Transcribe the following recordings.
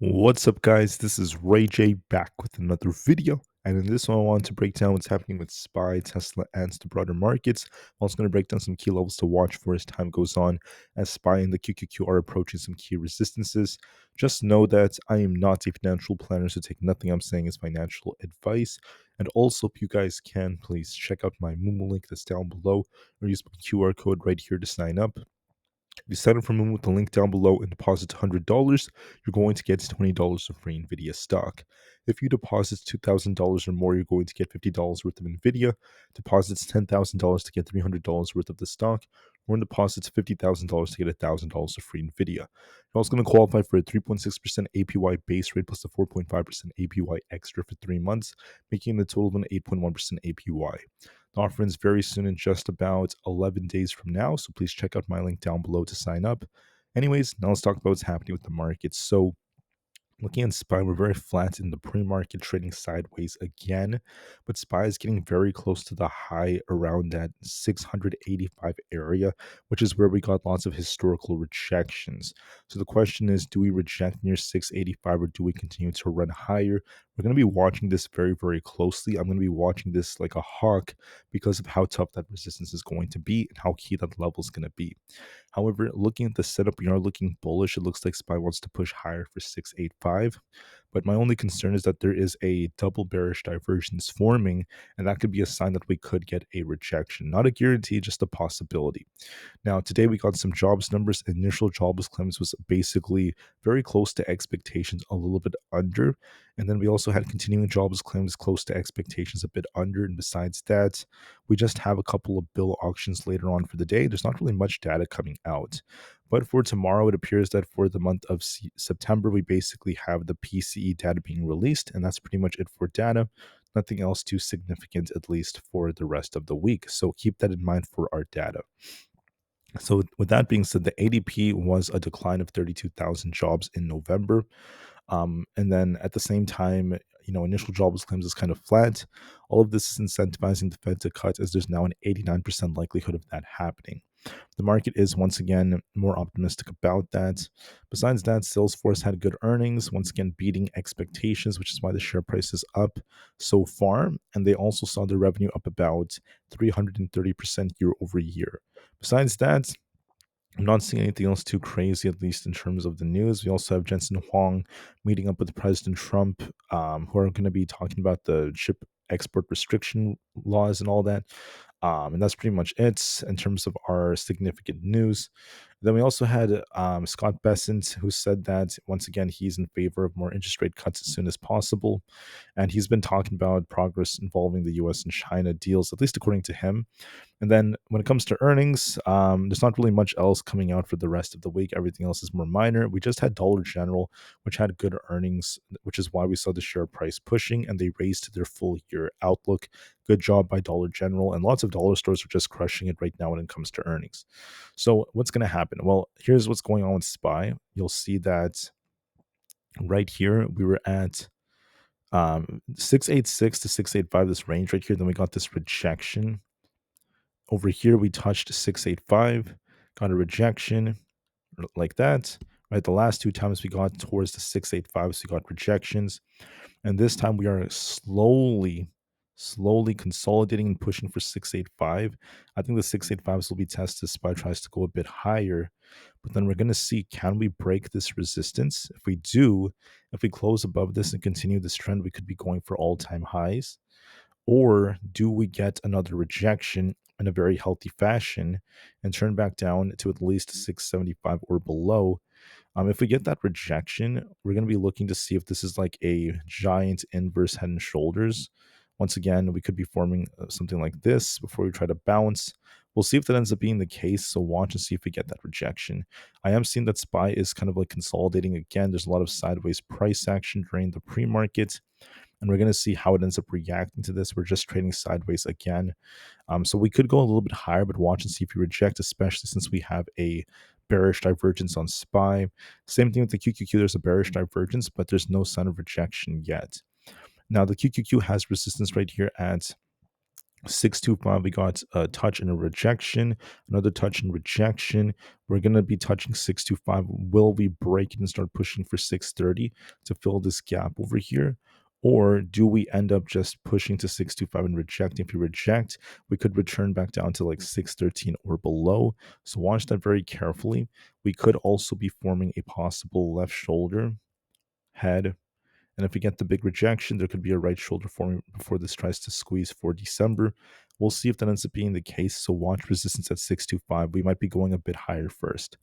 What's up, guys? This is Rey-Jay back with another video. And in this one, I want to break down what's happening with SPY, Tesla, and the broader markets. I'm also going to break down some key levels to watch for as time goes on, as SPY and the QQQ are approaching some key resistances. Just know that I am not a financial planner, so take nothing I'm saying as financial advice. And also, if you guys can, please check out my Moomoo link that's down below, or use my QR code right here to sign up. If you sign up for Moon with the link down below and deposit $100, you're going to get $20 of free Nvidia stock. If you deposit $2,000 or more, you're going to get $50 worth of Nvidia. Deposits $10,000 to get $300 worth of the stock, or deposits $50,000 to get $1,000 of free Nvidia. You're also going to qualify for a 3.6% APY base rate plus a 4.5% APY extra for 3 months, making the total of an 8.1% APY. The offer ends very soon, in just about 11 days from now, so please check out my link down below to sign up. Anyways, now let's talk about what's happening with the market. So looking at SPY, we're very flat in the pre-market, trading sideways again, but SPY is getting very close to the high around that 685 area, which is where we got lots of historical rejections. So the question is, do we reject near 685 or do we continue to run higher? We're going to be watching this very, very closely. I'm going to be watching this like a hawk because of how tough that resistance is going to be and how key that level is going to be. However, looking at the setup, we are looking bullish. It looks like SPY wants to push higher for 685. But my only concern is that there is a double bearish divergence forming, and that could be a sign that we could get a rejection. Not a guarantee, just a possibility. Now, today we got some jobs numbers. Initial jobless claims was basically very close to expectations, a little bit under. And then we also had continuing jobless claims close to expectations, a bit under. And besides that, we just have a couple of bill auctions later on for the day. There's not really much data coming out. But for tomorrow, it appears that for the month of September, we basically have the PCE data being released, and that's pretty much it for data. Nothing else too significant, at least for the rest of the week. So keep that in mind for our data. So with that being said, the ADP was a decline of 32,000 jobs in November. And then at the same time, initial jobless claims is kind of flat. All of this is incentivizing the Fed to cut, as there's now an 89% likelihood of that happening. The market is once again more optimistic about that. Besides that, Salesforce had good earnings, once again beating expectations, which is why the share price is up so far. And they also saw the revenue up about 330% year over year. Besides that, I'm not seeing anything else too crazy, at least in terms of the news. We also have Jensen Huang meeting up with President Trump, who are going to be talking about the chip export restriction laws and all that. And that's pretty much it in terms of our significant news. Then we also had Scott Bessent, who said that, once again, he's in favor of more interest rate cuts as soon as possible. And he's been talking about progress involving the US and China deals, at least according to him. And then when it comes to earnings, there's not really much else coming out for the rest of the week. Everything else is more minor. We just had Dollar General, which had good earnings, which is why we saw the share price pushing, and they raised their full year outlook. Good job by Dollar General, and lots of dollar stores are just crushing it right now when it comes to earnings. So what's going to happen? Well, here's what's going on with SPY. You'll see that right here we were at 686 to 685, this range right here. Then we got this rejection. Over here, we touched 685, got a rejection like that. Right, the last two times we got towards the 685, so we got rejections. And this time we are slowly consolidating and pushing for 685. I think the 685s will be tested. SPY tries to go a bit higher, but then we're going to see, can we break this resistance? If we do, if we close above this and continue this trend, we could be going for all-time highs. Or do we get another rejection in a very healthy fashion and turn back down to at least 675 or below? If we get that rejection, we're going to be looking to see if this is like a giant inverse head and shoulders. Once again, we could be forming something like this before we try to bounce. We'll see if that ends up being the case. So watch and see if we get that rejection. I am seeing that SPY is kind of like consolidating again. There's a lot of sideways price action during the pre-market, and we're going to see how it ends up reacting to this. We're just trading sideways again. So we could go a little bit higher, but watch and see if we reject, especially since we have a bearish divergence on SPY. Same thing with the QQQ. There's a bearish divergence, but there's no sign of rejection yet. Now, the QQQ has resistance right here at 625, we got a touch and a rejection, another touch and rejection. We're going to be touching 625. Will we break it and start pushing for 630 to fill this gap over here? Or do we end up just pushing to 625 and rejecting? If we reject, we could return back down to like 613 or below. So watch that very carefully. We could also be forming a possible left shoulder, head, and if we get the big rejection, there could be a right shoulder forming before this tries to squeeze for December. We'll see if that ends up being the case. So watch resistance at 625. We might be going a bit higher first.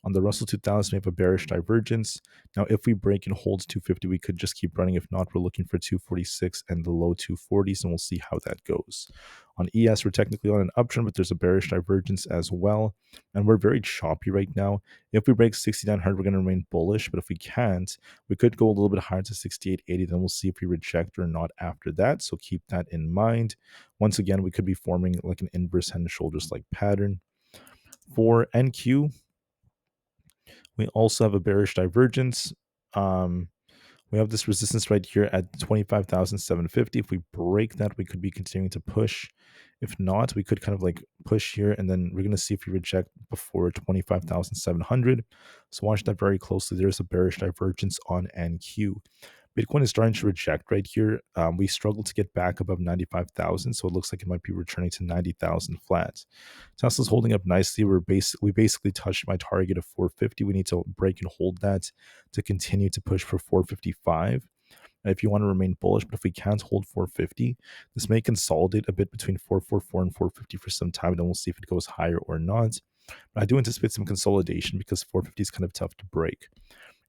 On the Russell 2000, we have a bearish divergence. Now, if we break and hold 250, we could just keep running. If not, we're looking for 246 and the low 240s, and we'll see how that goes. On ES, we're technically on an uptrend, but there's a bearish divergence as well. And we're very choppy right now. If we break 6900, we're going to remain bullish. But if we can't, we could go a little bit higher to 6880. Then we'll see if we reject or not after that. So keep that in mind. Once again, we could be forming like an inverse head and shoulders like pattern. For NQ, we also have a bearish divergence. We have this resistance right here at 25,750. If we break that, we could be continuing to push. If not, we could kind of like push here, and then we're going to see if we reject before 25,700. So watch that very closely. There's a bearish divergence on NQ. Bitcoin is starting to reject right here. We struggled to get back above 95,000, so it looks like it might be returning to 90,000 flat. Tesla's holding up nicely. We basically touched my target of 450. We need to break and hold that to continue to push for 455. If you want to remain bullish, but if we can't hold 450, this may consolidate a bit between 444 and 450 for some time, and then we'll see if it goes higher or not. But I do anticipate some consolidation because 450 is kind of tough to break.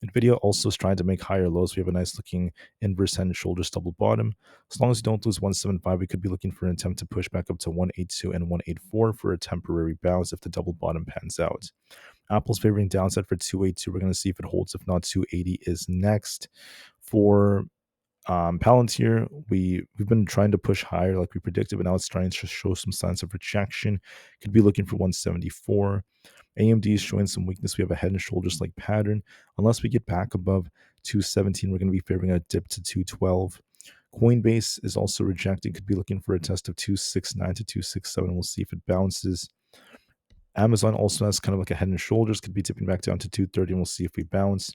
Nvda also is trying to make higher lows. We have a nice looking inverse head and shoulders double bottom. As long as you don't lose 175, we could be looking for an attempt to push back up to 182 and 184 for a temporary bounce if the double bottom pans out. Appl's favoring downside for 282. We're going to see if it holds. If not, 280 is next. For Palantir, we've been trying to push higher like we predicted, but now it's trying to show some signs of rejection. Could be looking for 174. AMD is showing some weakness. We have a head and shoulders like pattern. Unless we get back above 217, we're going to be favoring a dip to 212. Coinbase is also rejecting. Could be looking for a test of 269 to 267. We'll see if it bounces. Amazon also has kind of like a head and shoulders. Could be tipping back down to 230, and we'll see if we bounce.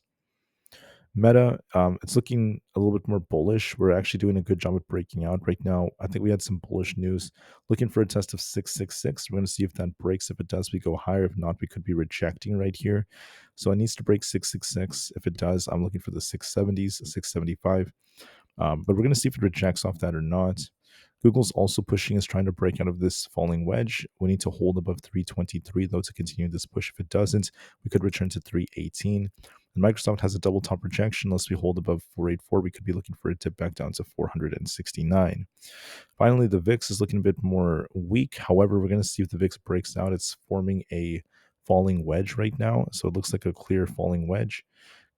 Meta, it's looking a little bit more bullish. We're actually doing a good job at breaking out right now. I think we had some bullish news. Looking for a test of 666. We're going to see if that breaks. If it does, we go higher. If not, we could be rejecting right here. So it needs to break 666. If it does, I'm looking for the 670s, 675. But we're going to see if it rejects off that or not. Google's also pushing, is trying to break out of this falling wedge. We need to hold above 323, though, to continue this push. If it doesn't, we could return to 318. And Microsoft has a double top rejection. Unless we hold above 484, we could be looking for a dip back down to 469. Finally, the VIX is looking a bit more weak. However, we're going to see if the VIX breaks out. It's forming a falling wedge right now. So it looks like a clear falling wedge.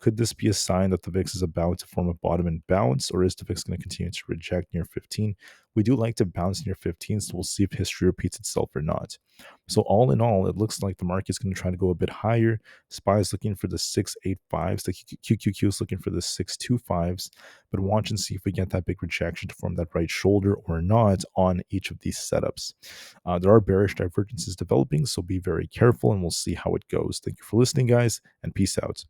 Could this be a sign that the VIX is about to form a bottom and bounce, or is the VIX going to continue to reject near 15? We do like to bounce near 15, so we'll see if history repeats itself or not. So all in all, it looks like the market's going to try to go a bit higher. SPY is looking for the 685s. The QQQ is looking for the 625s. But watch and see if we get that big rejection to form that right shoulder or not on each of these setups. There are bearish divergences developing, so be very careful, and we'll see how it goes. Thank you for listening, guys, and peace out.